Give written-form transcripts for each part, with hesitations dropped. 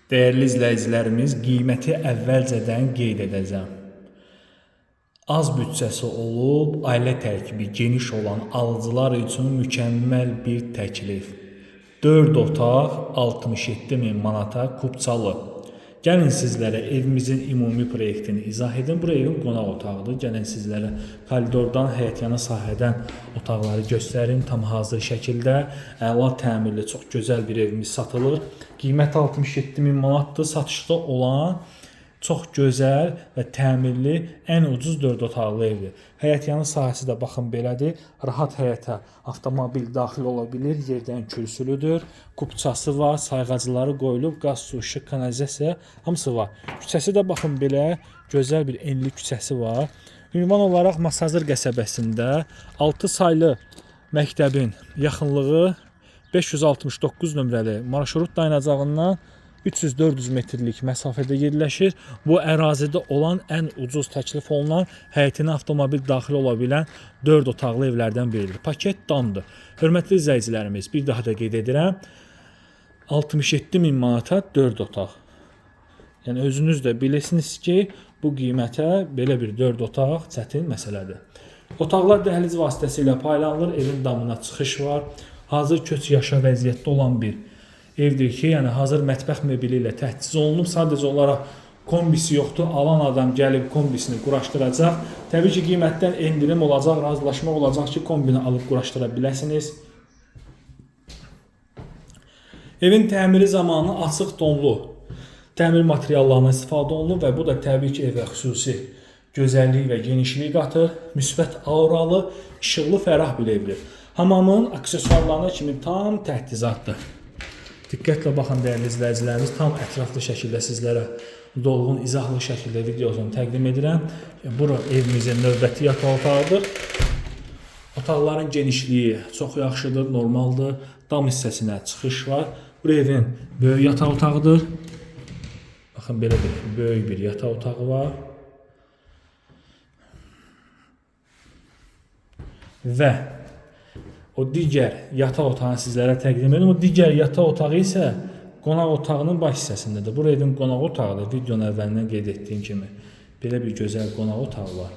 Değerli izləyicilərimiz, qiyməti əvvəlcədən qeyd edəcəm. Az büdcəsi olub, ailə tərkibi geniş olan alıcılar üçün mükəmməl bir təklif. 4 otaq 67.000 manata Kupçalı. Gəlin sizlərə evimizin ümumi proyektini izah edin. Bu evin qonaq otağıdır. Gəlin sizlərə koridordan, həyətyanı sahədən otaqları göstərim. Tam hazır şəkildə, əla təmirli, çox gözəl bir evimiz satılır. Qiyməti 67.000 manatdır. Satışda olan çox gözəl və təmirli, ən ucuz 4 otaqlı evdir. Həyətyanı sahəsi də baxın belədir. Rahat həyətə avtomobil daxil ola bilir. Yerdən kürsülüdür. Kupçası var, sayğacıları qoyulub, qaz, su, işıq, kanalizasiya hamısı var. Küçəsi də baxın belə gözəl bir enli küçəsi var. Ünvan olaraq Masazır qəsəbəsində 6 saylı məktəbin yaxınlığı 569 nömrəli marşrut dayanacağından 300-400 metrlik məsafədə yerləşir. Bu ərazidə olan ən ucuz təklif olunan, həyətinə avtomobil daxil ola bilən 4 otaqlı evlərdən biridir. Paket damdır. Hörmətli izləyicilərimiz, bir daha da qeyd edirəm. 67.000 manata 4 otaq. Yəni özünüz də bilirsiniz ki, bu qiymətə belə bir 4 otaq çətin məsələdir. Otaqlar dəhliz vasitəsilə paylanılır. Evin damına çıxış var. Hazır köç yaşa vəziyyətdə olan bir evdir ki, yəni hazır mətbəx mebeli ilə təchiz olunub. Sadəcə olaraq kombisi yoxdur. Alan adam gəlib kombisini quraşdıracaq. Təbii ki, qiymətdən endirim olacaq, razılaşma olacaq ki, kombini alıb quraşdıra biləsiniz. Evin təmiri zamanı açıq tonlu təmir materiallarından istifadə olunub və bu da təbii ki, evə xüsusi gözəllik və genişlik qatır. Müsbət auralı, işıqlı, fərah bir evdir. Hamamın aksesuarlarına kimi tam təchizatdır. Diqqətlə baxın dəyərli izləyicilərimiz, tam ətraflı şəkildə sizlərə dolğun, izahlı şəkildə videosunu təqdim edirəm. Bura evimizin növbəti yataq otağıdır. Otaqların genişliyi çox yaxşıdır, normaldır. Dam hissəsinə çıxış var. Bu evin böyük yataq otağıdır. Baxın, belə bir böyük bir yataq otağı var. Və o digər yataq otağını sizlərə təqdim edim. O digər yataq otağı isə qonaq otağının baş hissəsindədir. Bu evin qonaq otağıdır. Videonun əvvəlindən qeyd etdiyim kimi belə bir gözəl qonaq otağı var.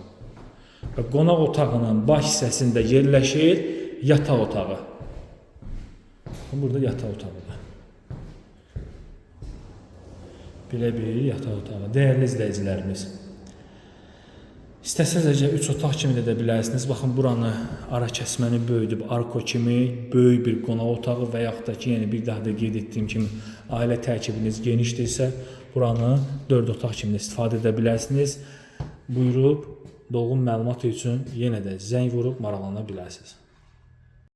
Və qonaq otağının baş hissəsində yerləşir yataq otağı. Burada yataq otağıdır. Belə bir yataq otağı. Dəyərli izləyicilərimiz, İstəsəzcə 3 otaq kimi də edə bilərsiniz. Baxın, buranı ara kəsməni böyüdüb, arko kimi böyük bir qonaq otağı və yaxud da ki, yəni bir daha da qeyd etdiyim kimi ailə tərkibiniz genişdirsə, buranı 4 otaq kimi də istifadə edə bilərsiniz. Buyurub, dolğun məlumat üçün yenə də zəng vurub maraqlana bilərsiniz.